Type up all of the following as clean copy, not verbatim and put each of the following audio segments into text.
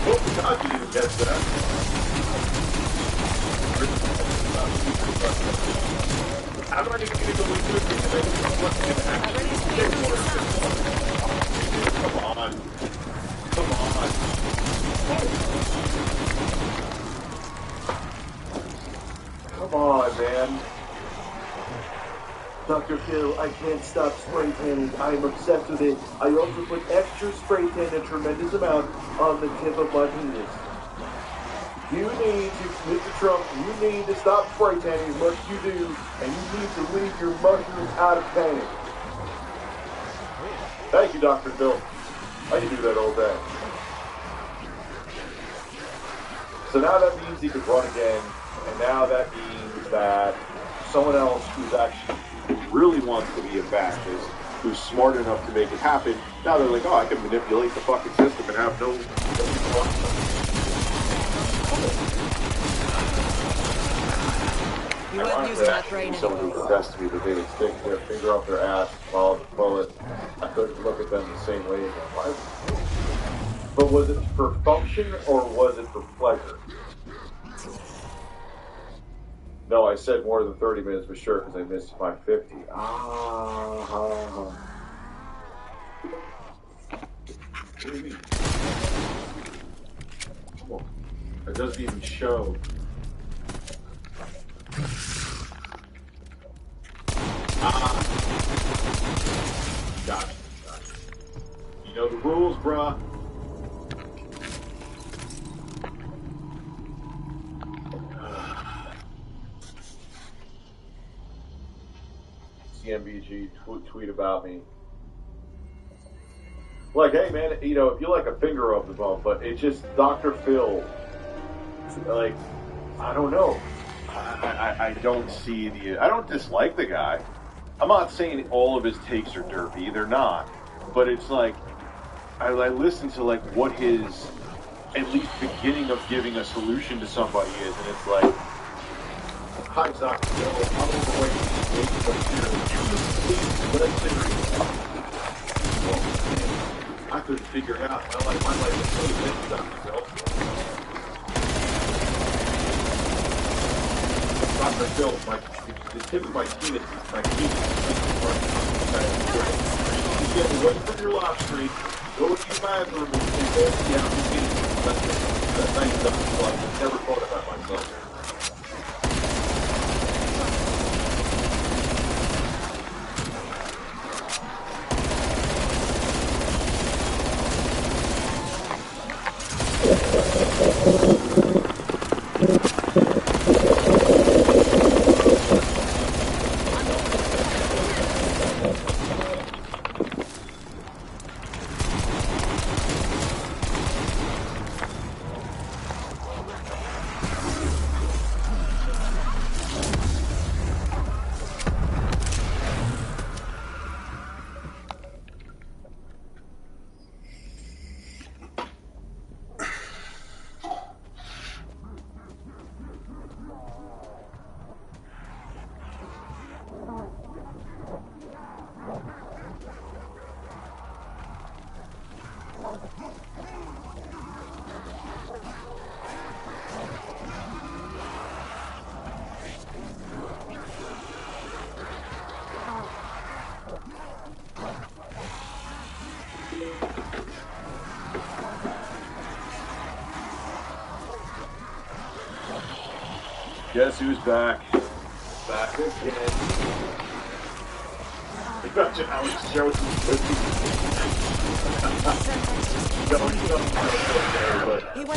Oh, God, you didn't guess that. I'm not even going to go into it because I don't know what's going to actually take more. Come on. Come on. Come on, man. Dr. Phil, I can't stop spray tanning. I am obsessed with it. I also put extra spray tan, a tremendous amount, on the tip of my penis. You need to, Mr. Trump, you need to stop spray tanning as much as you do, and you need to leave your mushrooms out of tanning. Thank you, Dr. Phil. I can do that all day. So now that means he could run again, and now that means that someone else who's actually really wants to be a fascist, who's smart enough to make it happen, now they're like, oh, I can manipulate the fucking system and have no... You weren't using that brain someone who anymore. confessed to me that they would stick their finger up their ass while the bullet, I couldn't look at them the same way again. Why? But was it for function or was it for pleasure? No, I said more than 30 minutes for sure because I missed my 50. What do you mean? Come on. It doesn't even show. Gotcha. You know the rules, bruh. CMBG tweet about me. Like, hey man, you know, if you like a finger of the bump, but it's just Dr. Phil. Like, I don't know. I don't see the. I don't dislike the guy. I'm not saying all of his takes are derpy. They're not. But it's like, I listen to like what his at least beginning of giving a solution to somebody is, and it's like, hi, Dr. Phil. I'm overweight. I couldn't figure it out. Well, my life is really busy, Dr. Phil. Dr. Phil, the tip of my penis, my penis. You get away from your live stream, go to your bathroom, and go down your penis. Thank you, Dr. Phil. I've never thought about myself. Guess who's back? Back again. Imagine how it's showing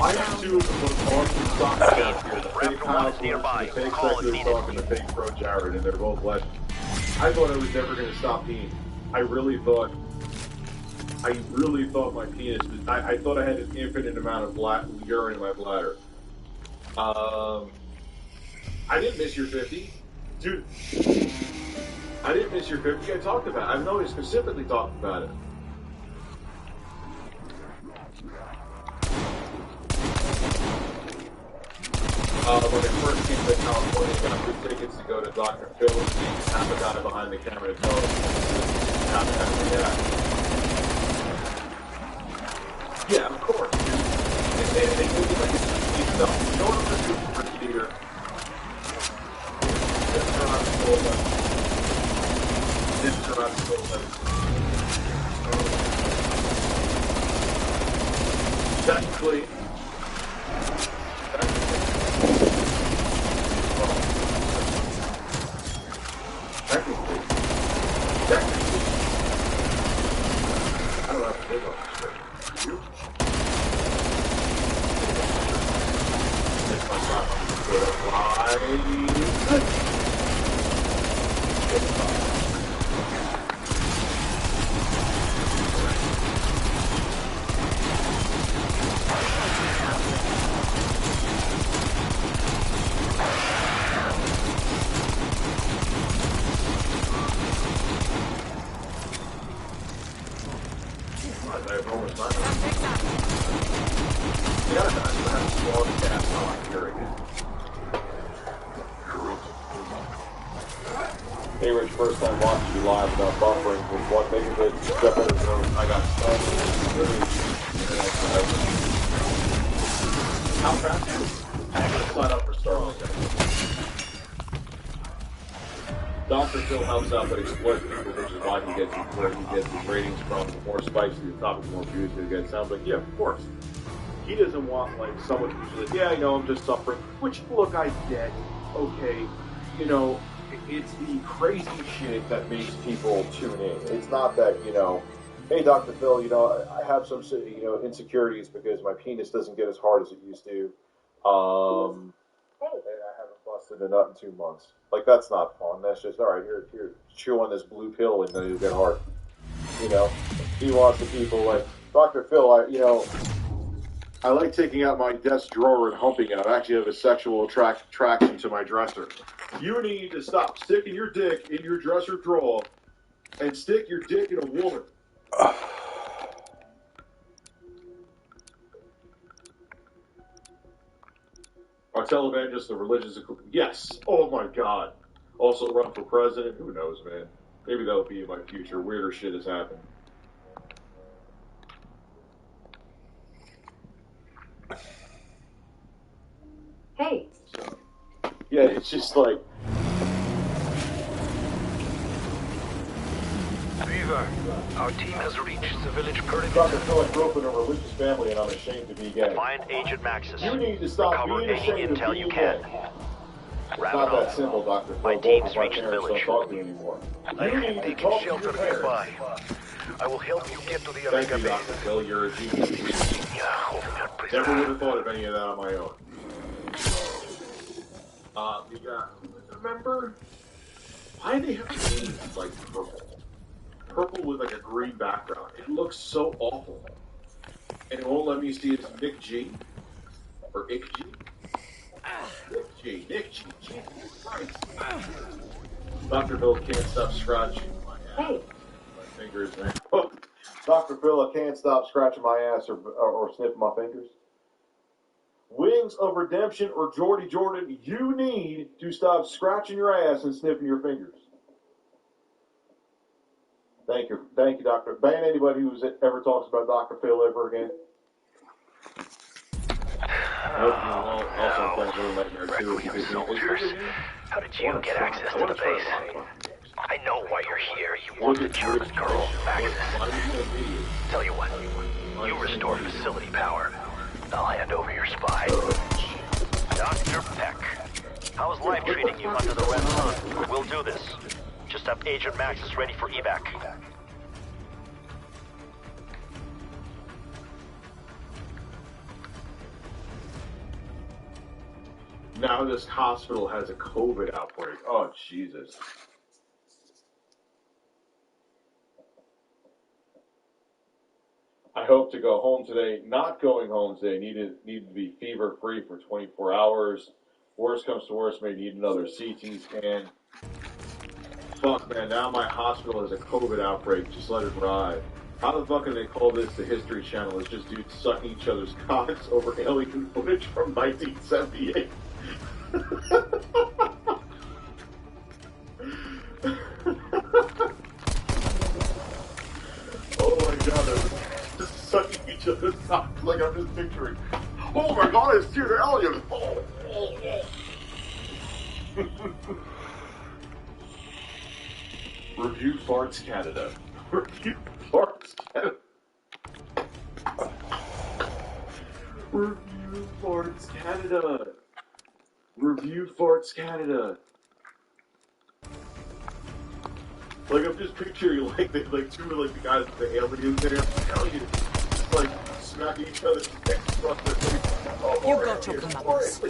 I have two of the most awesome socks down here. The fake House, the fake Secular Talk, and the fake Pro Jared, and they're both legends. I thought I was never going to stop peeing. I really thought my penis was, I thought I had an infinite amount of urine in my bladder. I didn't miss your 50. Dude, I didn't miss your 50. I talked about it. I know I specifically talked about it. When I first came to California, I got good tickets to go to Dr. Phil and see half a guy behind the camera to tell us how to react. Yeah, of course. It's And they make it like it's easy stuff. You know what I'm going to do for here? Just turn on the full level. Just turn on the full level. Technically, I don't have to dig on this straight. You? It's my time. Hey Rich, first time watching you live without buffering with one megabit, step in the room. I got stuck. How fast? I'm going to sign up for Starlink. Dr. Phil helps out but exploits people, which is why he gets his ratings from. The more spikes to the topic, the more views he gets. Sounds like, yeah, of course. He doesn't want, like, someone who's like, yeah, I know, I'm just suffering. Which, look, I get. Okay, you know, it's the crazy shit that makes people tune in. It's not that, you know, hey, Dr. Phil, you know, I have some, you know, insecurities because my penis doesn't get as hard as it used to. And I haven't busted a nut in 2 months. Like, that's not fun. That's just, all right, here, chew on this blue pill and then you'll get hard. You know, he wants the people like, Dr. Phil, I like taking out my desk drawer and humping it. I actually have a sexual attraction to my dresser. You need to stop sticking your dick in your dresser drawer and stick your dick in a woman. Are televangelists the religious? Yes. Oh my God. Also run for president? Who knows, man? Maybe that'll be in my future. Weirder shit has happened. Hey. So, yeah, it's just like. Beaver, our team has reached the village perimeter. Dr. Phil, I grew up in a religious family and I'm ashamed to be gay. Find Agent Maxis. You need to stop Recover being any ashamed of intel being you can. gay. It's Wrap not it that up. simple, Dr. Phil. My Both team's of my reached the parents village. don't talk to me anymore. I You have need to taken talk to shelter your parents. nearby. I will help you get to the Thank Omega you, Dr. base. Phil. You're a genius. Never would have thought of any of that on my own. Remember? Why do they have to be like purple? Purple with like a green background. It looks so awful. And it won't let me see it's Nick G. Or Ick G. Nick G. Jesus Christ. Dr. Phil can't stop scratching my ass. My fingers, man. Dr. Phil, I can't stop scratching my ass or sniffing my fingers. Wings of Redemption or Jordy Jordan, you need to stop scratching your ass and sniffing your fingers. Thank you, Doctor. Ban anybody who's ever talks about Dr. Phil ever again. Rescuing soldiers. How did you get access to the base? I know why you're here. You want the German girl, Maxis. Tell you what, you restore facility power. I'll hand over your spy. Dr. Peck, how's life treating you under the red sun? We'll do this. Just have Agent Maxis ready for evac. Now this hospital has a COVID outbreak. Oh, Jesus. I hope to go home today. Not going home today. Need to be fever-free for 24 hours. Worst comes to worst, may need another CT scan. Fuck, man. Now my hospital has a COVID outbreak. Just let it ride. How the fuck can they call this the History Channel? It's just dudes sucking each other's cocks over alien footage from 1978. Oh my God, they're just sucking each other's cocks like I'm just picturing. Oh my God, it's Dear Alien. Oh. Review Farts Canada. Review Farts Canada. Review Farts Canada. Review Farts Canada. Like, I'm just picturing, like, two of, like, the guys with the aliens there. Aliens. Just, like, smacking each other's necks across their face. Oh, You got your comeuppance.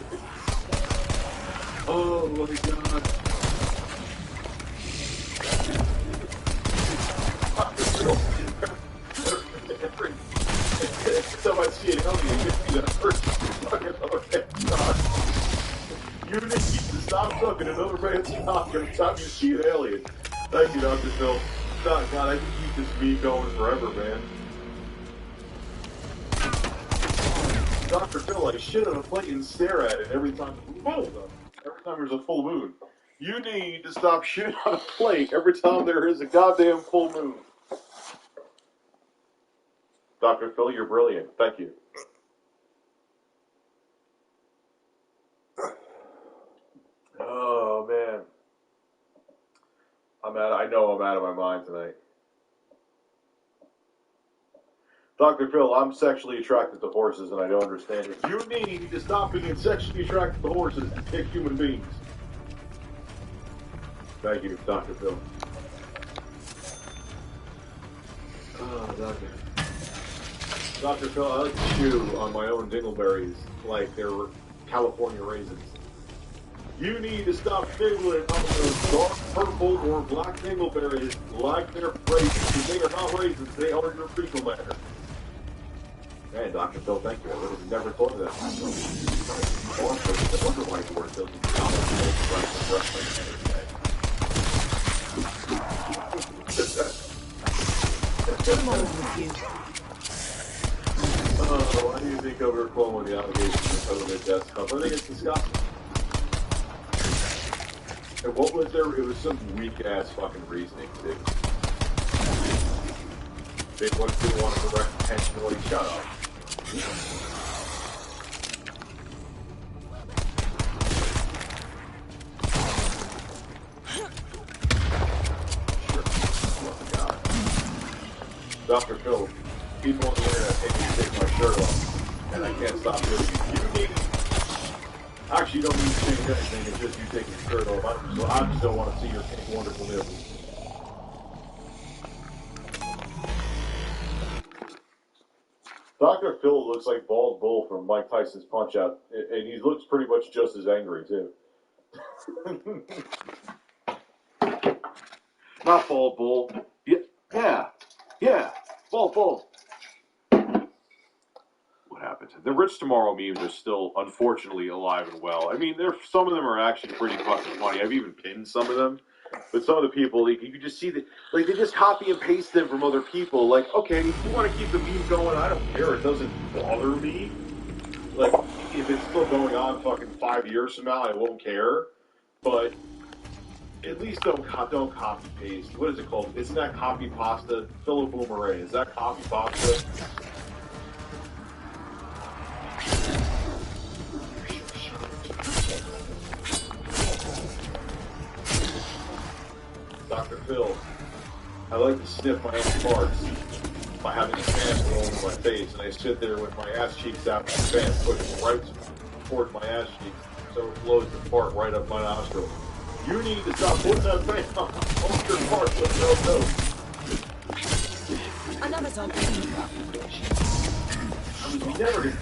Oh, my God. So I see an alien, you see that first fucking God. You need to stop sucking another man's cock every time you see an alien. Thank you, Dr. Phil. God, I can keep this meme going forever, man. Dr. Phil, I shit on a plate and stare at it every time the moon comes up. Every time there's a full moon. You need to stop shitting on a plate every time there is a goddamn full moon. Dr. Phil, you're brilliant. Thank you. Oh, man. I know I'm out of my mind tonight. Dr. Phil, I'm sexually attracted to horses and I don't understand it. You need to stop being sexually attracted to horses and pick human beings. Thank you, Dr. Phil. Oh, Doctor. Dr. Phil, I like to chew on my own dingleberries like they were California raisins. You need to stop nibbling on those dark purple or black dingleberries like they're raisins. They are not raisins, they are your fecal matter. Man, Dr. Phil, thank you. I would have never thought of that. I wonder why you weren't building Oh, why do you think overflowing the allegations of the desktop? I think it's disgusting. And what was there? It was some weak-ass fucking reasoning, too. They didn't want to direct attention when he shut up. Dr. Phil, people on the internet make me take my shirt off, and I can't stop doing it. You need it. Actually, you don't need to change anything, it's just you taking your shirt off. I just don't want to see your pink, wonderful nipples. Dr. Phil looks like Bald Bull from Mike Tyson's Punch-Out, and he looks pretty much just as angry, too. Not Bald Bull. Yeah, Bald Bull. What happened? The Rich Tomorrow memes are still, unfortunately, alive and well. I mean, some of them are actually pretty fucking funny. I've even pinned some of them. But some of the people, like, you can just see that, like, they just copy and paste them from other people. Like, okay, if you want to keep the meme going, I don't care. It doesn't bother me. Like, if it's still going on fucking 5 years from now, I won't care. But at least don't copy paste. What is it called? Isn't that copy pasta? Philip Boomerang. Is that copy pasta? Dr. Phil, I like to sniff my own farts by having a fan roll over my face, and I sit there with my ass cheeks out and the fan pushed right towards my ass cheeks, so it blows the fart right up my nostril. You need to stop putting that fan on your fart with no nose. Another zombie. I mean, we never did.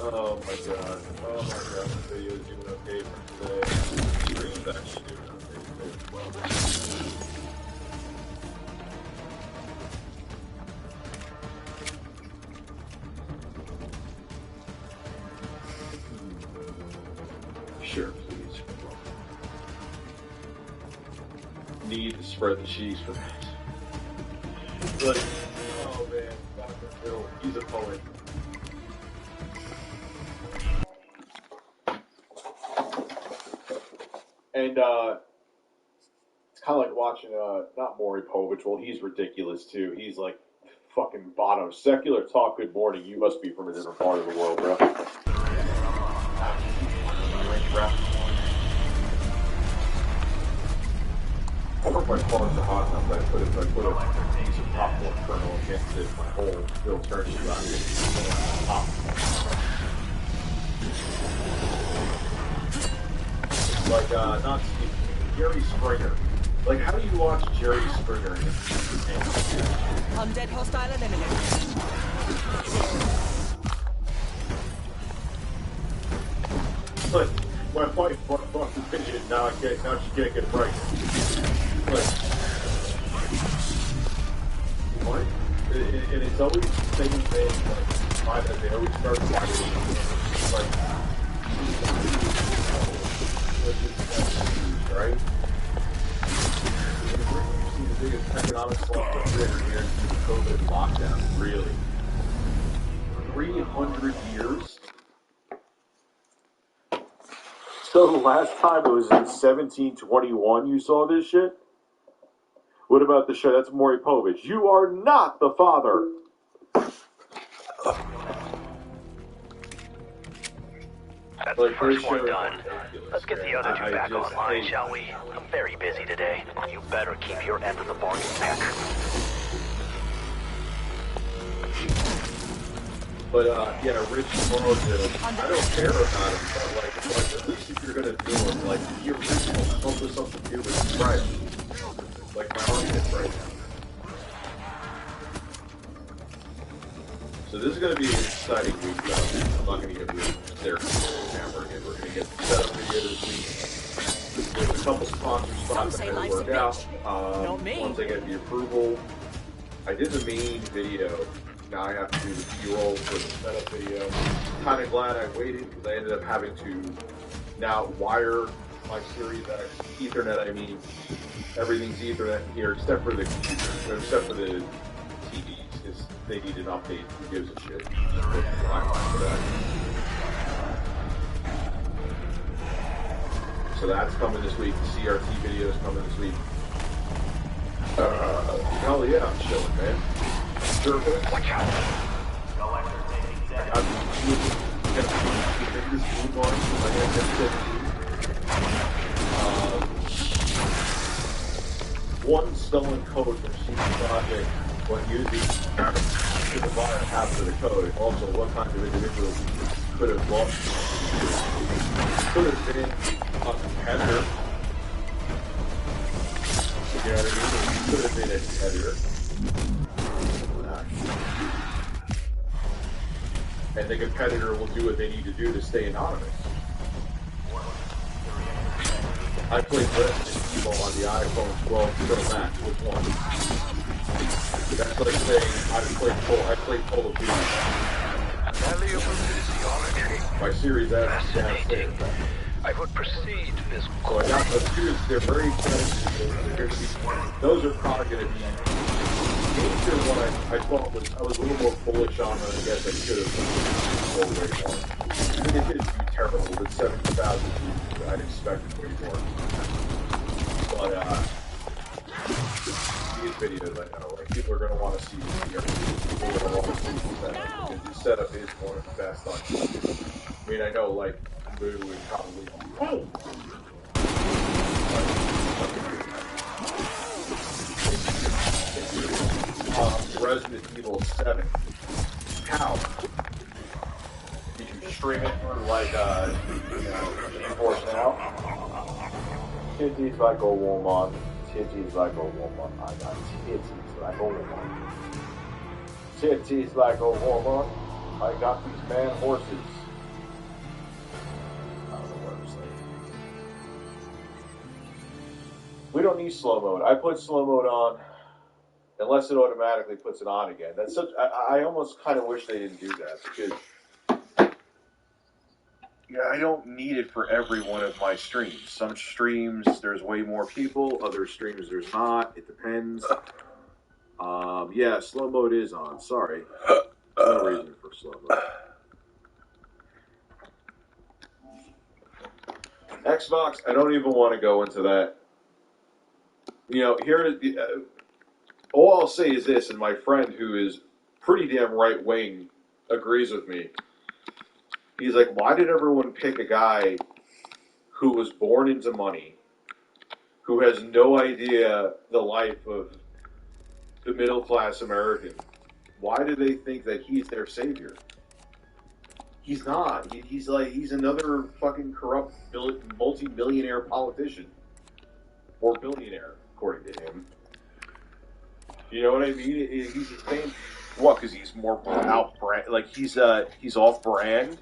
Oh my god. The video is doing okay for today. Stream's actually doing okay as well. Sure, please. Need to spread the cheese for that. But, oh man, Dr. Phil, he's a poet. And it's kind of like watching, not Maury Povich. Well, he's ridiculous too. He's like Fucking bottom. Secular talk, good morning. You must be from a different part of the world, bro. I hope my cars are hot enough that I put a piece of popcorn kernel against it, my whole still turns around. Like, not Steve, Jerry Springer. Like, how do you watch Jerry Springer? Undead hostile eliminated. But my wife bought the pigeon, now she can't get it right. Like, what? And it's always the same thing, like, they always start fighting, like, right? You've seen the biggest economic slump of here since the COVID lockdown, really. 300 years? So the last time it was in 1721 you saw this shit? What about the show? That's Maury Povich. You are not the father. That's the first one done. Let's get the other two back online, shall we? I'm very busy today. You better keep your end of the bargain, Peck. But, yeah, Rich Mono, I don't care about him, but, like, at least if you're gonna do him, like, the original, come with something new with the price. Like my argument right now. So this is going to be an exciting week, though. I'm not going to get rid of their camera again. We're going to get the setup video this week. There's a couple sponsor spots that I work out. Once I get the approval, I did the main video. Now I have to do the B-roll for the setup video. Kind of glad I waited because I ended up having to now wire my Series X Ethernet. I mean, everything's Ethernet here except for the computer, except for the TVs. Because they need an update. Who gives a shit? Just put the Wi-Fi for that. So that's coming this week. The CRT video is coming this week. Hell yeah, I'm chilling, man. Surface. Watch out. I'm going to this blue bar for my one stolen code from CD Projekt when using to the bottom half of the code. Also, what kind of individual could have lost? Could have been a competitor. You know what I mean? Could have been a competitor. And the competitor will do what they need to do to stay anonymous. I played Resident Evil on the iPhone 12 Pro Max. Which one? That's like saying I played Call of Duty. My Series X is downstairs. I would proceed this So I got those two. They're very expensive. Those are probably going to be. Nature, what I thought was, I was a little more bullish on, and I guess I should have sold way more. It didn't do terrible, but 70,000 views, I'd expected way more. But, these videos, I know, like, people are going to want to see this here. People are going to want to see this setup, because this setup is one of the best on YouTube. I mean, I know, like, Boo would probably... Hey! Resident Evil 7. How? Did you stream it through like GeForce Now? Titties like a woman. Titties like a woman. I got titties like a woman. Titties like a woman. I got these man horses. I don't know what I'm saying. We don't need slow mode. I put slow mode on. Unless it automatically puts it on again. That's such. I almost kind of wish they didn't do that because I don't need it for every one of my streams. Some streams there's way more people. Other streams there's not. It depends. Yeah, slow mode is on. Sorry, no reason for slow mode. Xbox. I don't even want to go into that. You know, here. all I'll say is this, and my friend who is pretty damn right wing agrees with me. He's like, why did everyone pick a guy who was born into money, who has no idea the life of the middle class American? Why do they think that he's their savior? He's not. He's another fucking corrupt multi-millionaire politician. Or billionaire, according to him. You know what I mean? He's the same. What? Because he's more out-brand. Like, he's off-brand.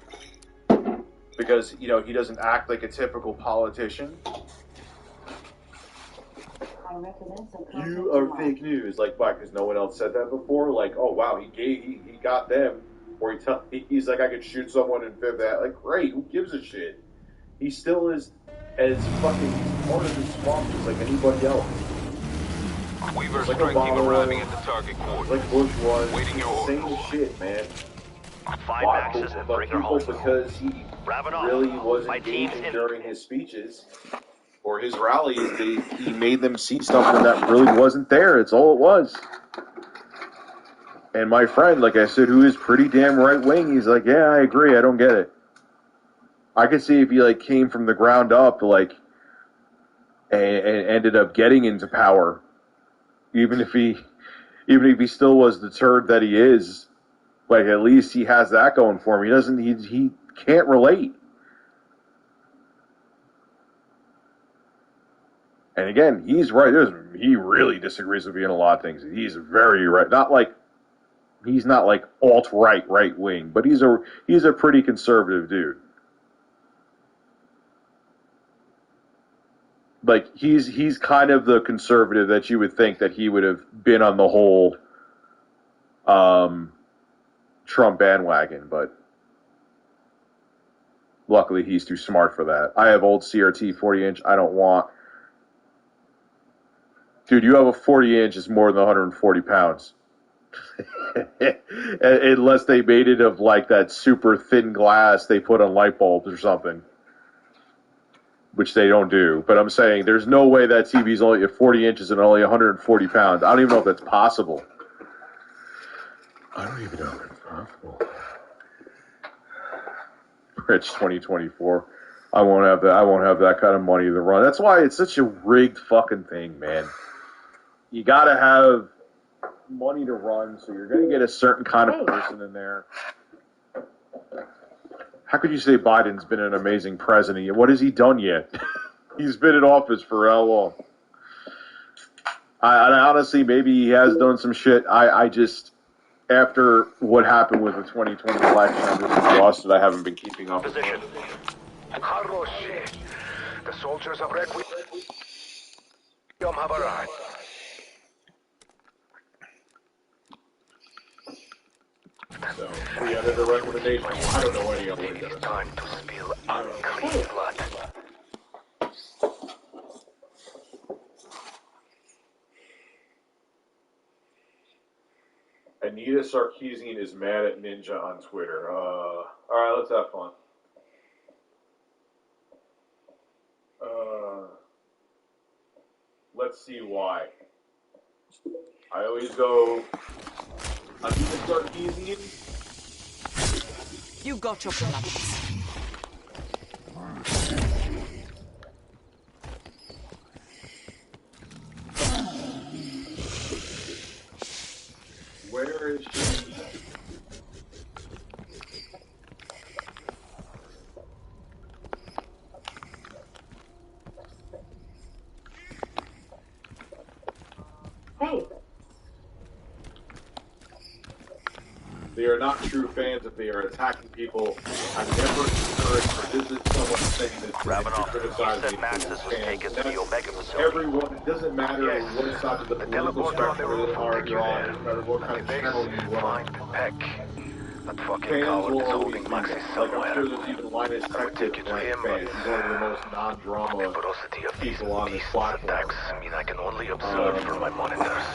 Because, he doesn't act like a typical politician. You are fake news. Like, why? Because no one else said that before? Like, oh, wow, he got them. Or he's like, I could shoot someone in Fifth Avenue. Like, great, who gives a shit? He still is as fucking part of his swamp as like anybody else. Weaver like strike team Obama, arriving at the target coordinates. Like Bush was. Waiting your Same orders. shit, man. 5 axes and bring her home. Because he really wasn't engaging during his speeches or his rallies. He made them see something that really wasn't there. It's all it was. And my friend, like I said, who is pretty damn right-wing, he's like, yeah, I agree, I don't get it. I could see if he, like, came from the ground up, like, and ended up getting into power, even if he still was deterred that he is, like, at least he has that going for him. He can't relate. And again, he's right. He really disagrees with me in a lot of things. He's very right. He's not like alt-right, right-wing, but he's a pretty conservative dude. Like, he's kind of the conservative that you would think that he would have been on the whole Trump bandwagon, but luckily he's too smart for that. I have old CRT 40-inch. I don't want... Dude, you have a 40-inch, it's more than 140 pounds. Unless they made it of like that super thin glass they put on light bulbs or something, which they don't do. But I'm saying there's no way that TV's only 40 inches and only 140 pounds. I don't even know if that's possible. I don't even know if it's possible. Rich 2024. I won't have that kind of money to run. That's why it's such a rigged fucking thing, man. You gotta have money to run, so you're going to get a certain kind of person in there. How could you say Biden's been an amazing president? What has he done yet? He's been in office for how long? I honestly, maybe he has done some shit. I just, after what happened with the 2020 election, I'm just exhausted. I haven't been keeping up. Position. The soldiers of Requiem have arrived. So, we added a recommendation. I don't know any other way. It's time to spill unclean blood. Anita Sarkeesian is mad at Ninja on Twitter. Alright, let's have fun. Let's see why. I always go... Anita Sarkeesian? You got your plans. Where is she? Hey. They are not true fans if they are attacking people. I never encourage or visit someone saying this to criticize me. Everyone, it doesn't matter what side of the political spectrum you are, no matter what kind of channel you run. Fans will always be there. Like, I'm sure there's even Linus Tech fans. He's one of the most non-drama people on this platform. I can only observe from my monitors.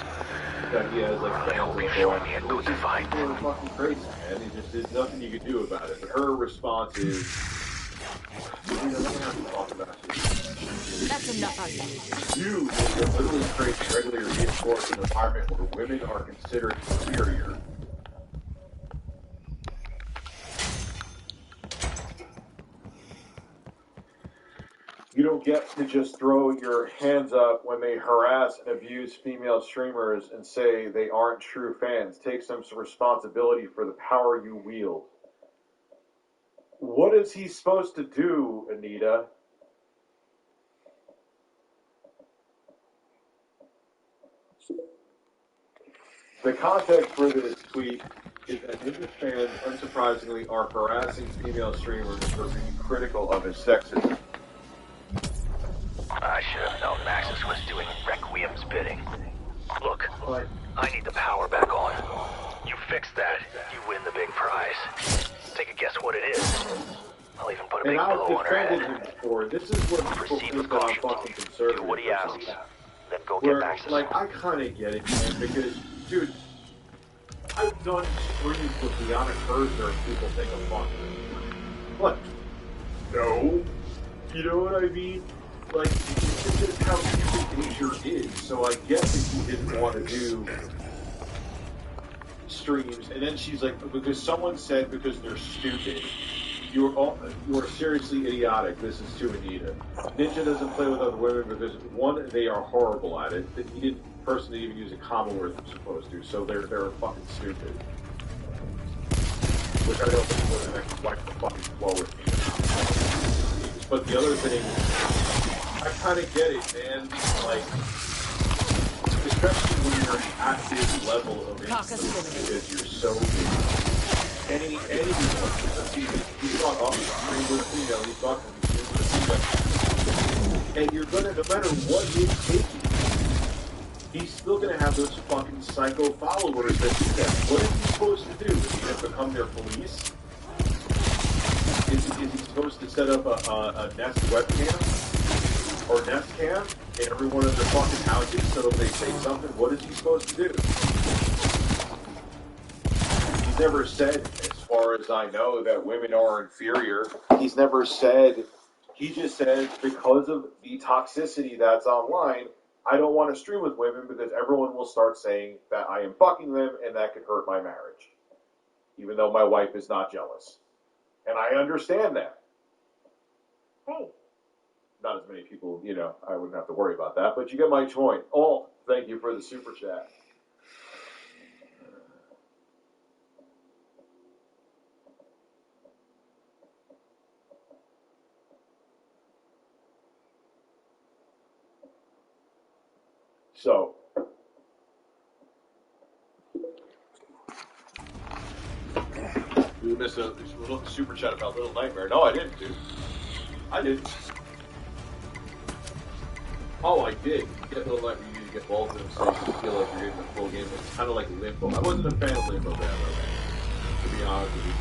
He has like I hope you show me a good fight. People are fucking crazy, man. There's nothing you can do about it. But her response is, He doesn't have to talk about it. That's enough of that. You literally create a regularly reinforced an environment where women are considered inferior. You don't get to just throw your hands up when they harass and abuse female streamers and say they aren't true fans. Take some responsibility for the power you wield. What is he supposed to do, Anita? The context for this tweet is that Ninja fans, unsurprisingly, are harassing female streamers for being critical of his sexism. I should have known Maxis was doing Requiem's bidding. Look, I need the power back on. You fix that, you win the big prize. Take a guess what it is. I'll even put a big blow on her head. And I've defended him before. This is what people Proceed think with that I'm caution. fucking conservative. Do what he or asks. something. Then go get Where, Maxis. like, I kind of get it, man, because, dude, I've done streams with Deanna Kurzner and people think I'm fucking. What? No. You know what I mean? Like, it's just how human nature is. So I get that he didn't want to do streams, and then she's like, because someone said because they're stupid. You are seriously idiotic. This is to Anita. Ninja doesn't play with other women because, one, they are horrible at it. He didn't personally even use a common word they're supposed to, so they're fucking stupid. Which I don't think would have like the fucking flow with me. But the other thing, I kind of get it, man. Like, especially when you're at this level of influence because you're so big. Anyone, he's not off the screen with a female, he's talking with a female. And you're gonna, no matter what he's taking, he's still gonna have those fucking psycho followers that do that. What is he supposed to do? Is he gonna become their police? Is he supposed to set up a Nest webcam? Or Nest cam in every one of their fucking houses so if they say something, what is he supposed to do? He's never said, as far as I know, that women are inferior. He's never said, he just said, because of the toxicity that's online, I don't want to stream with women because everyone will start saying that I am fucking them and that could hurt my marriage. Even though my wife is not jealous. And I understand that. Hey. Not as many people, you know, I wouldn't have to worry about that, but you get my point. Oh, thank you for the super chat. So, we missed a little super chat about Little Nightmare. No, I didn't, dude. I didn't. Oh, I did. Get Little Nightmare, you need to get both of them so you feel like you're getting the full game. It's kind of like Limbo. I wasn't a fan of Limbo that way, to be honest with you.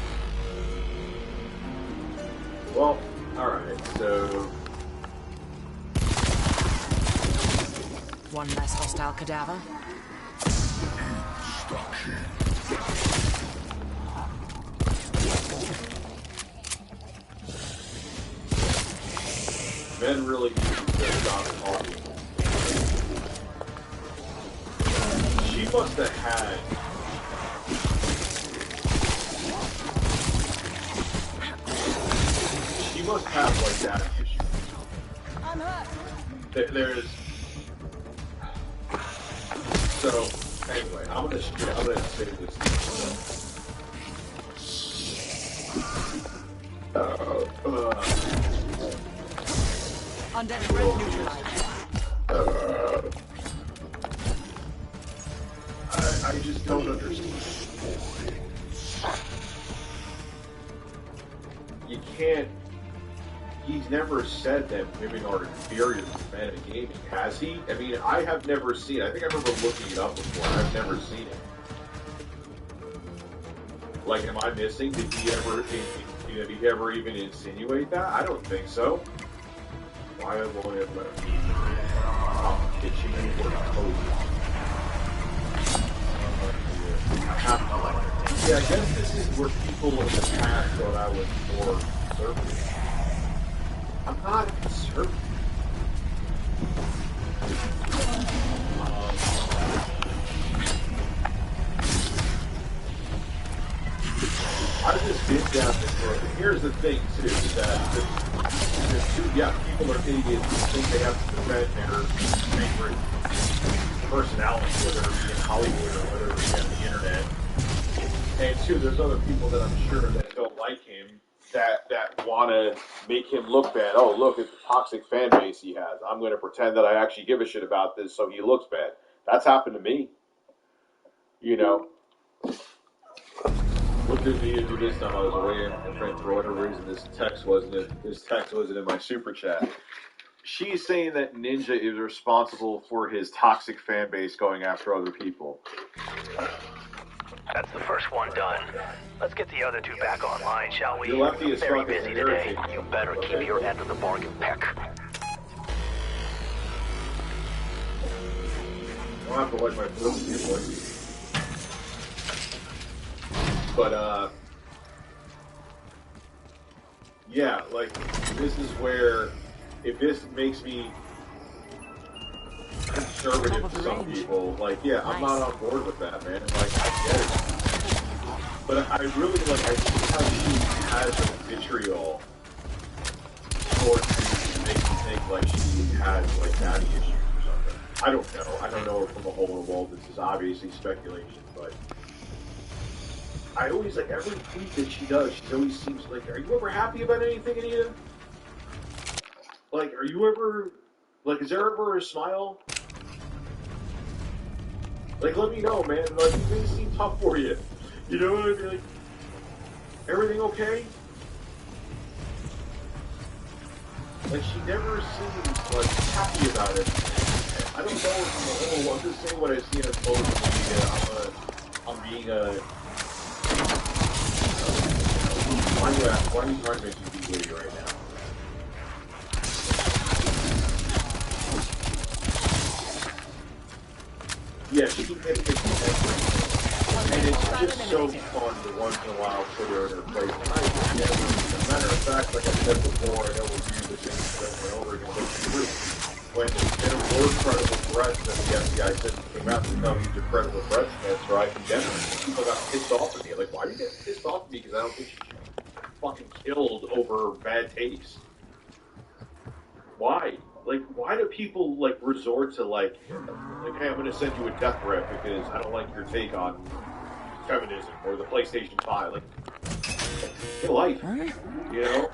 Well, alright, so... One less hostile cadaver. Ben really uses their John Coffee. She must have had... She must have, like, that issue. I'm hurt. There's... So, anyway, I'm gonna say this. Undead threat neutralized. I just don't understand. You can't... He's never said that women are inferior to men in gaming, has he? I mean, I have never seen it. I think I remember looking it up before. I've never seen it. Like, am I missing? Did he ever even insinuate that? I don't think so. Why won't it let me? I'm pitching you for code. Yeah, I guess this is where people in the past thought I was more conservative. I'm not a conservative. I've just been down this road. And here's the thing, too, is that people are idiots who think they have to defend their favorite personality, whether it be in Hollywood or whether it be on the internet. And two, there's other people that I'm sure that don't like him that want to make him look bad. Oh, look at the toxic fan base he has. I'm going to pretend that I actually give a shit about this so he looks bad. That's happened to me. You know. What did we do this time? I was away, and for whatever reason, this text wasn't in my super chat. She's saying that Ninja is responsible for his toxic fan base going after other people. That's the first one done. Let's get the other two back online, shall we? Your lefty is very fucking busy today. irritating. You better keep your end of the bargain, Peck. I'll have to watch my food before. But, yeah, like, this is where, if this makes me conservative to some people, like, yeah, I'm not on board with that, man. Like, I get it. But I really, like, I see how she has a vitriol towards me to make me think, like, she has, like, daddy issues or something. I don't know. I don't know from a hole in the wall. This is obviously speculation, but I always, like, every tweet that she does, she always seems like, are you ever happy about anything, Anita? Like, are you ever, like, is there ever a smile? Like, let me know, man. Like, things seem tough for you. You know what I mean? Like, everything okay? Like, she never seems, like, happy about it. I don't know if I'm just saying what I see on social media. I'm being a... Why are you trying to make you be witty right now? Yeah, she can get it. And it's just so fun to once in a while put her in her place. And as a matter of fact, like I said before, I know we've used the same stuff over and over again, but it's true. When there were credible threats that the FBI said came out to tell me the credible threats, that's right, and then people got pissed off at me. Like, why do you get pissed off at me? Because I don't think she should be fucking killed over bad taste. Why? Like, why do people, like, resort to, like, hey, I'm going to send you a death threat because I don't like your take on feminism or the PlayStation 5. Like, get a life, you know?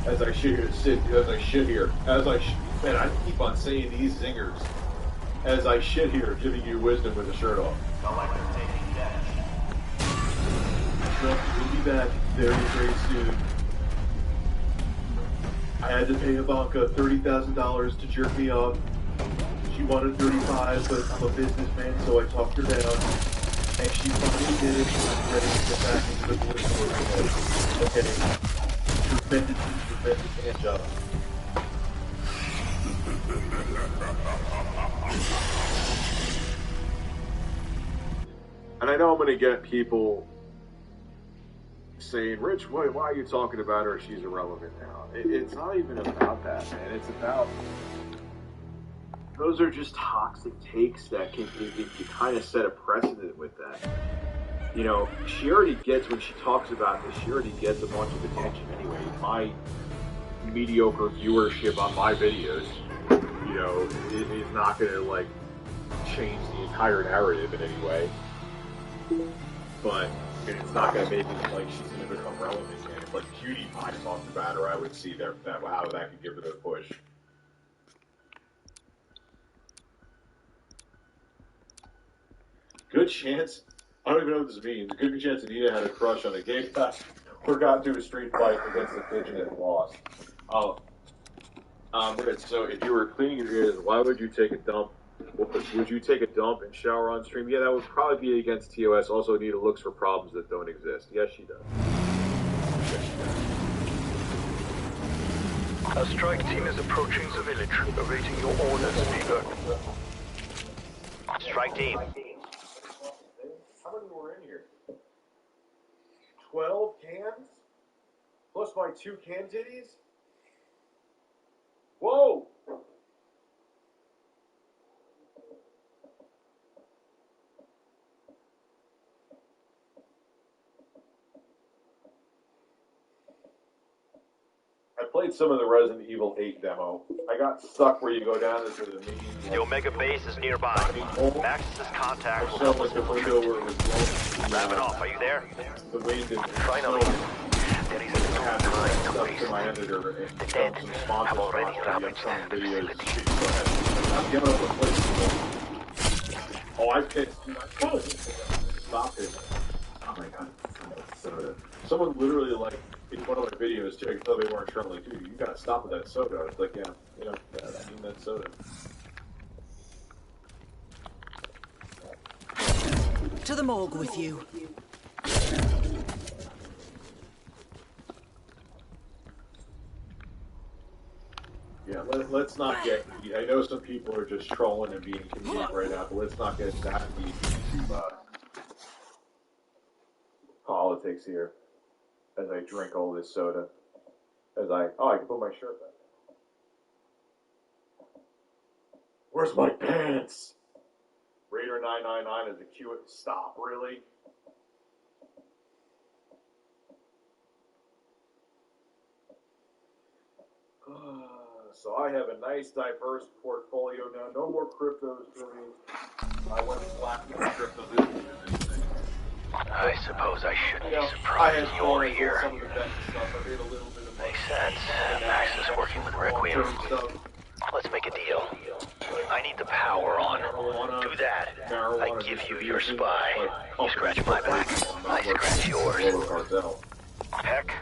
As I keep on saying these zingers. As I shit here, giving you wisdom with the shirt off. Not like they're taking dash. We'll be back very, very soon. I had to pay Ivanka $30,000 to jerk me off. She wanted $35,000, but I'm a businessman, so I talked her down. And she finally did it. I'm ready to get back into the workforce. Okay. Tremendous hand job. And I know I'm going to get people saying, Rich, why are you talking about her? She's irrelevant now. It's not even about that, man. It's about... Those are just toxic takes that can kind of set a precedent with that. You know, she already gets, when she talks about this, she already gets a bunch of attention anyway. My mediocre viewership on my videos, you know, is not going to, like, change the entire narrative in any way. But it's not going to make it like she's going to become relevant again. If, like, PewDiePie talked about her, I would see that how that could give her the push. Good chance. I don't even know what this means. Good chance Anita had a crush on a gay guy or got into a street fight against the pigeon and lost. Oh. So if you were cleaning your ears, why would you take a dump? Would you take a dump and shower on stream? Yeah, that would probably be against TOS. Also, Anita looks for problems that don't exist. Yes, she does. Yes, she does. A strike team is approaching the village, awaiting your orders, Speaker. Strike team. How many were in 12 cans? Plus my 2 can titties? Whoa! I played some of the Resident Evil 8 demo. I got stuck where you go down into the main... The Omega base is nearby. Max's contact will So help like us the window where it was blowing. Wrapping off. Are you there? The wind and Try to leave. There is no time to stuff waste. to my editor and The found dead some have sponsors already for the ravaged upcoming the videos. facility. I'm giving up a place. Oh, I pissed. Stop it. Oh my god. Soda. Someone literally, like, in one of my videos, I could tell they weren't sure. I'm like, dude, you gotta stop with that soda. I was like, yeah, I mean that soda. To the morgue with you. Yeah, let's not get... I know some people are just trolling and being comedic right now, but let's not get that deep into politics here as I drink all this soda. I can put my shirt back. Where's my pants? Raider 999 is a Q. Stop, really? So I have a nice, diverse portfolio now. No more cryptos for me. I went flat with crypto business. I suppose I shouldn't You know, be surprised I you're had here. some of the best stuff. I made a little bit of Makes sense. Max is working with Requiem. stuff. Let's make a deal. I need the power on. Do that. I give you your spy. You scratch my back. I scratch yours. Heck,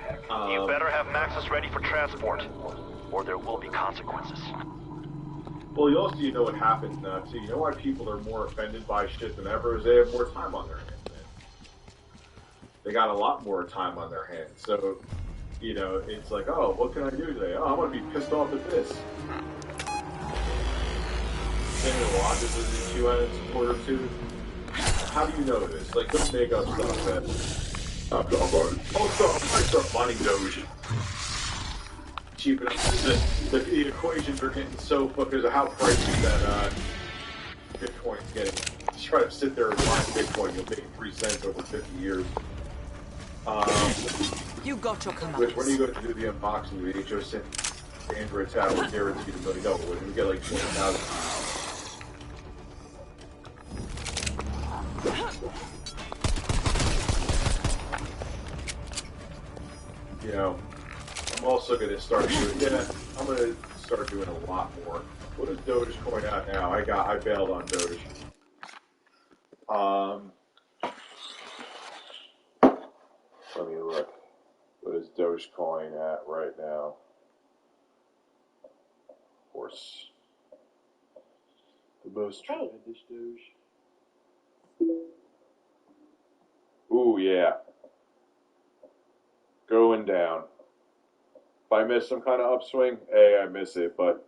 you better have Maxis ready for transport, or there will be consequences. Well, you know what happens now, too. You know why people are more offended by shit than ever is they have more time on their hands. They got a lot more time on their hands. So, you know, it's like, oh, what can I do today? Oh, I'm going to be pissed off at this. Then you watch this as a QN supporter, too. How do you know this? Like, don't make up stuff that... I start mining Doge. Cheap enough. The equations are getting so because of how pricey that Bitcoin's getting. You try to sit there and mine Bitcoin, you'll make 3 cents over 50 years. You got your command. Which, when you go to do the unboxing of the HO6 Android tablet, guaranteed $1 million. When you get like 20,000. You know, I'm also going to start doing, I'm going to start doing a lot more. What is Dogecoin at now? I bailed on Doge. Let me look. What is Dogecoin at right now? Of course. The most tremendous Doge. Ooh, yeah. Going down. If I miss some kind of upswing, I miss it, but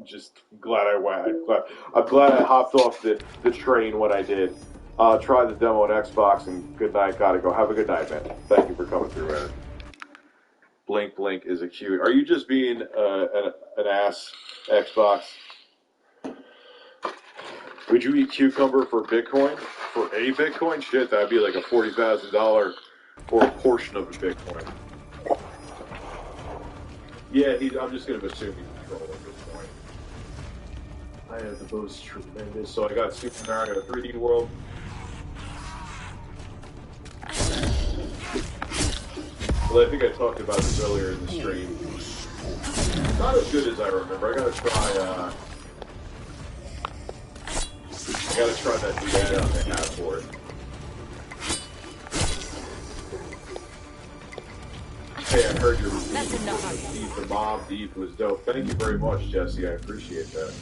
just glad I went. I'm glad I hopped off the train when I did. Try the demo on Xbox, and good night. Gotta go. Have a good night, man. Thank you for coming through, Aaron. Blink Blink is a cute. Are you just being an ass, Xbox? Would you eat cucumber for Bitcoin? For a Bitcoin? Shit, that'd be like a $40,000 for a portion of a Bitcoin. Yeah, I'm just going to assume he's control at this point. I have the most tremendous. So I got Super Mario 3D World. Well, I think I talked about this earlier in the stream. Not as good as I remember. I gotta try that new add-on they have for it. Hey, I heard your review for Mob Deep was dope. Thank you very much, Jesse. I appreciate that.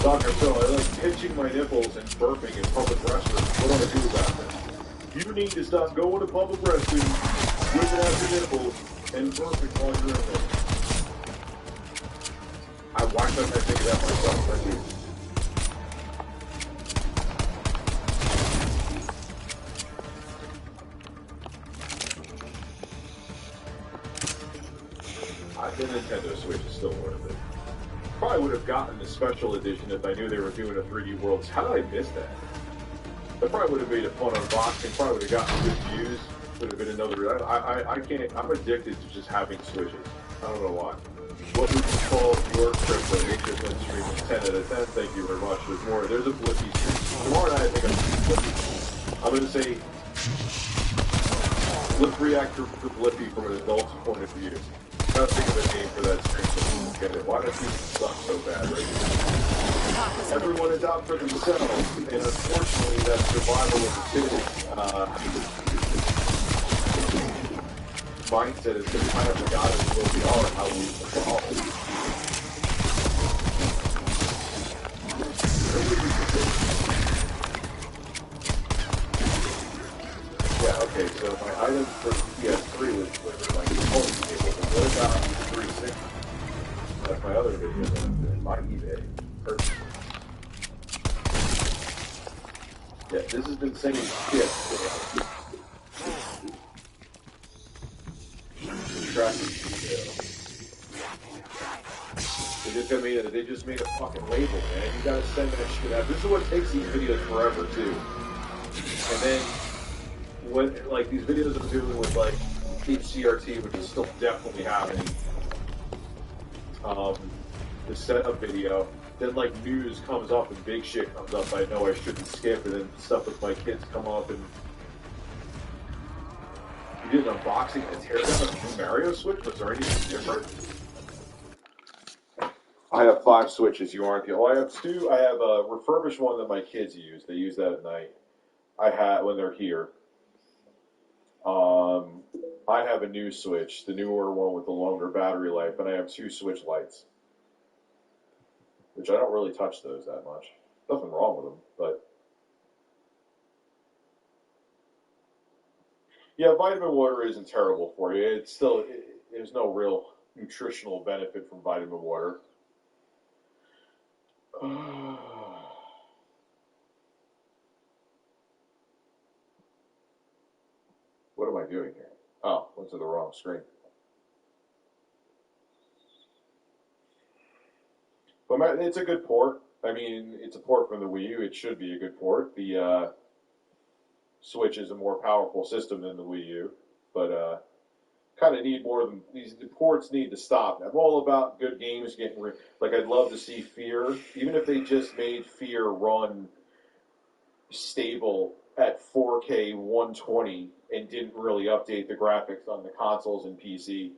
Dr. Phil, I like pinching my nipples and burping in public restrooms. What do I do about this? You need to stop going to public restrooms, whipping out your nipples, and burping while you're in there. I Why couldn't I think of that myself? The Nintendo Switch is still worth it. Probably would have gotten the special edition if I knew they were doing a 3D Worlds. How did I miss that? That probably would have made a fun unboxing. Probably would have gotten good views. Would have been another. I can't. I'm addicted to just having Switches. I don't know why. What would you call your crypto? HSN stream 10 out of 10. Thank you very much. There's more. There's a Blippy stream. Tomorrow night I think I'm going to say let's react to Blippy from an adult's point of view. I'm not thinking of a name for that stream, so people get it. Why does people suck so bad right now? Everyone is out for themselves, and unfortunately that survival of the fittest mindset is going to kind of forgot where we are and how we evolve. Yeah, okay, so my items for PS3 was delivered like component table, but what about 360? That's my other video that I'm doing, my eBay purchase. Yeah, this has been saying shit. Tracking detail. They just made a fucking label, man. You gotta send that shit out. This is what takes these videos forever, too. And then when like these videos I'm doing with like CRT, which is still definitely happening, the setup video, then like news comes up and big shit comes up I know I shouldn't skip, and then stuff with my kids come up, and you did an unboxing and tear down a new Mario Switch. Was there anything different? I have 5 Switches. You aren't the. Oh, I have 2. I have a refurbished one that my kids use. They use that at night. I had when they're here. I have a new Switch, the newer one with the longer battery life, and I have 2 Switch Lites, which I don't really touch those that much. Nothing wrong with them, but yeah, vitamin water isn't terrible for you. It's still there's no real nutritional benefit from vitamin water. What am I doing here? Oh, went to the wrong screen. But it's a good port. I mean, it's a port from the Wii U. It should be a good port. The Switch is a more powerful system than the Wii U, but kind of need more than the ports need to stop. I'm all about good games getting like I'd love to see Fear, even if they just made Fear run stable at 4K 120 and didn't really update the graphics on the consoles and PC.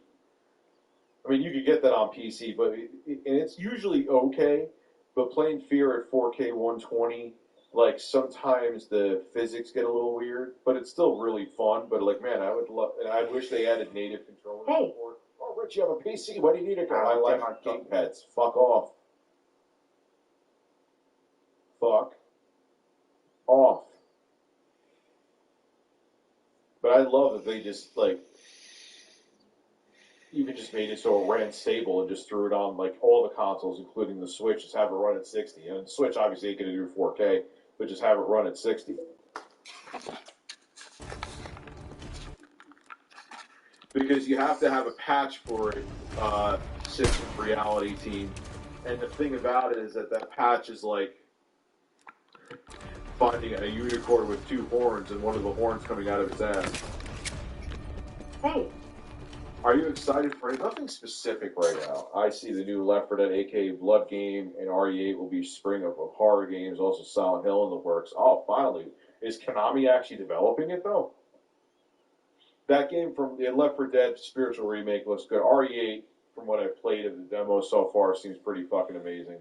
I mean, you could get that on PC, but and it's usually okay. But playing Fear at 4K 120, like sometimes the physics get a little weird, but it's still really fun. But like, man, I would love, and I wish they added native controllers. Hey, oh, Rich, you have a PC? Why do you need it? I like gamepads. Fuck off. Fuck off. But I love that they just like. Even just made it so it ran stable and just threw it on like all the consoles, including the Switch, just have it run at 60. And the Switch obviously ain't going to do 4K, but just have it run at 60. Because you have to have a patch for it, System Reality Team. And the thing about it is that that patch is like finding a unicorn with 2 horns and one of the horns coming out of its ass. Hey. Are you excited for it? Nothing specific right now. I see the new Left 4 Dead, aka Blood game, and RE8 will be spring of horror games. Also, Silent Hill in the works. Oh, finally. Is Konami actually developing it, though? That game from the Left 4 Dead spiritual remake looks good. RE8, from what I've played of the demo so far, seems pretty fucking amazing.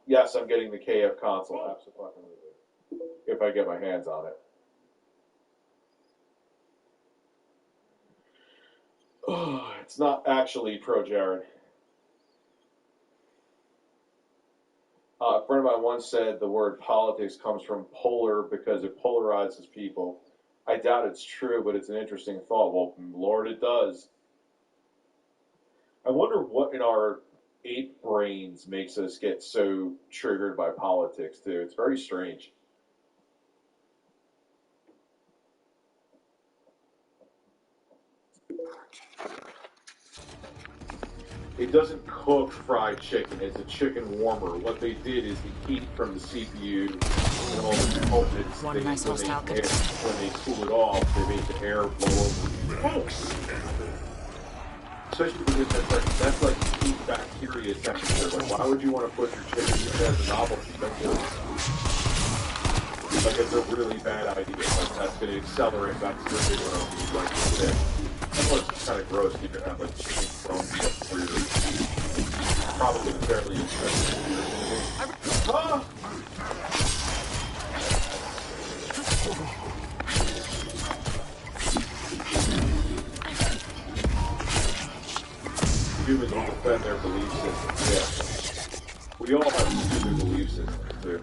Yes, I'm getting the KF console. Absolutely. If I get my hands on it. Oh, it's not actually pro Jared. A friend of mine once said the word politics comes from polar because it polarizes people. I doubt it's true, but it's an interesting thought. Well, Lord, it does. I wonder what in our ape brains makes us get so triggered by politics too. It's very strange. It doesn't cook fried chicken. It's a chicken warmer. What they did is the heat from the CPU and all the components, One nice hostile when they cool it off, they make the air blow over. Thanks. Especially because that's like heat bacteria temperature. Like, why would you want to put your chicken in as a novelty? Like, it's a really bad idea. Like, that's going to accelerate bacteria growth. Like, it's kind of gross. You can have like chicken thrown through your probably fairly expensive. Ah! Humans will defend their belief systems. Yeah. We all have stupid belief systems too.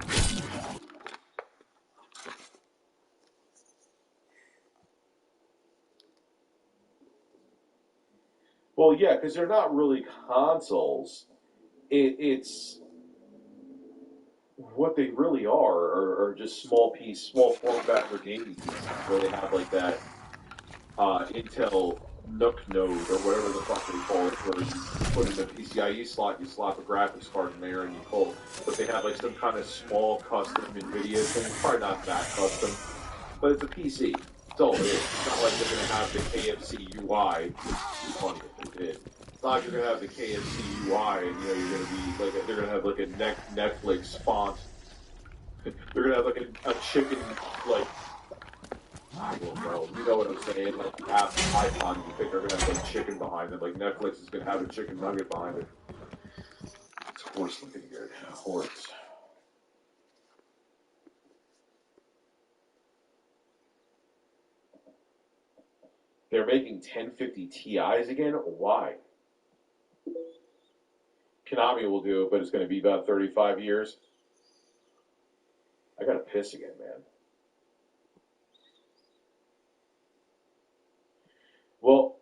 Well, yeah, because they're not really consoles. It's what they really are just small form factor gaming pieces where they have like that Intel Nook node or whatever the fuck they call it, where you put in the PCIe slot, you slap a graphics card in there, and you pull. But they have like some kind of small custom NVIDIA thing. Probably not that custom, but it's a PC. That's all it is. It's not like they're going to have the KFC UI. It's funny if they did. It's not like you're going to have the KFC UI, and you're going to be like they're going to have like a Netflix font. They're going to have like a chicken like. I don't know. You know what I'm saying? Like the icon, you think they're going to have like chicken behind it. Like Netflix is going to have a chicken nugget behind it. It's horse looking good. Horse. They're making 1050 Ti's again? Why? Konami will do it, but it's going to be about 35 years. I got to piss again, man. Well,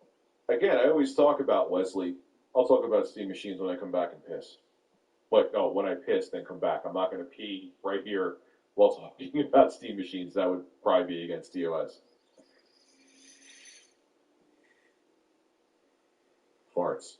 again, I always talk about Wesley. I'll talk about Steam machines when I come back and piss. When I piss, then come back. I'm not going to pee right here while talking about Steam machines. That would probably be against DOS. Farts.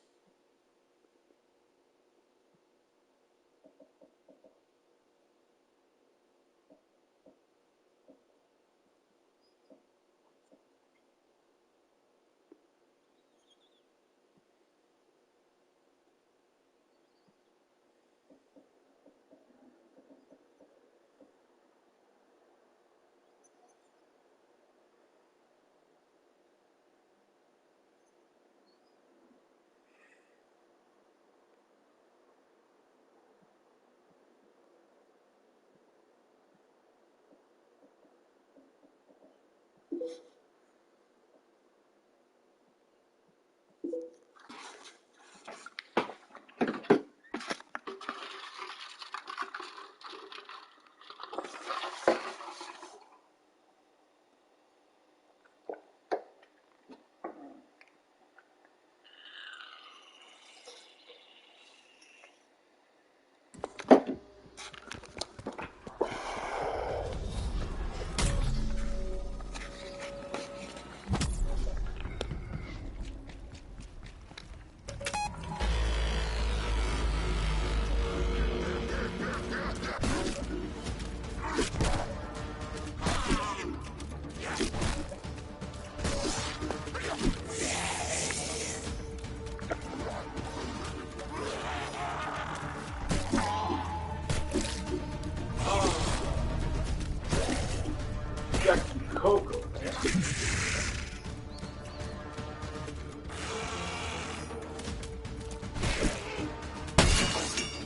Coco, man.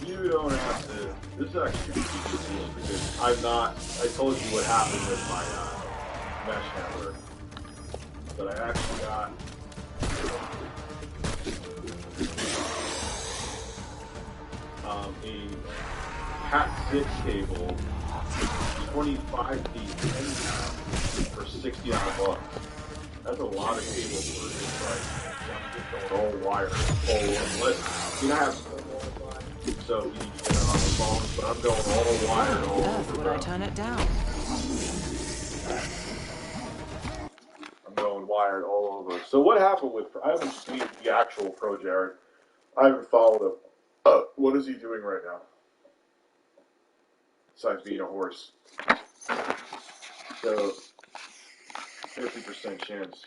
You don't have to. This is actually a good deal because I told you what happened with my mesh network. But I actually got a Cat 6 cable, 25 feet, 10 for $60. That's a lot of cable for this price. I'm just going all wire, unless you have so you need to get it on the phone. But I'm going all wired all Earth over. would I turn it down? I'm going wired all over. So what happened with? I haven't seen the actual Pro Jared. I haven't followed him. What is he doing right now? Besides being a horse. So 50% chance.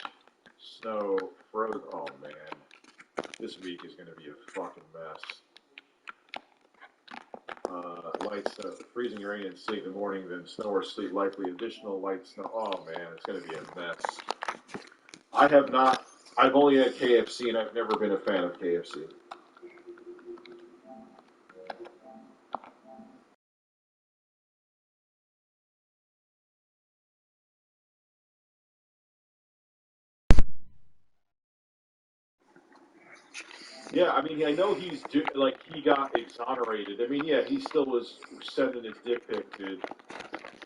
Snow, frozen. Oh man, this week is going to be a fucking mess. Light snow, freezing rain and sleet in the morning, then snow or sleet likely. Additional light snow. Oh man, it's going to be a mess. I have not. I've only had KFC, and I've never been a fan of KFC. Yeah, I mean, I know he got exonerated. I mean, yeah, he still was sending his dick pic to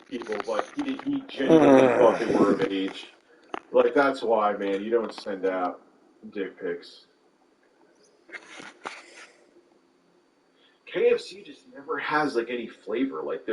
people, but he genuinely thought they were of age. Like, that's why, man, you don't send out dick pics. KFC just never has, like, any flavor. Like,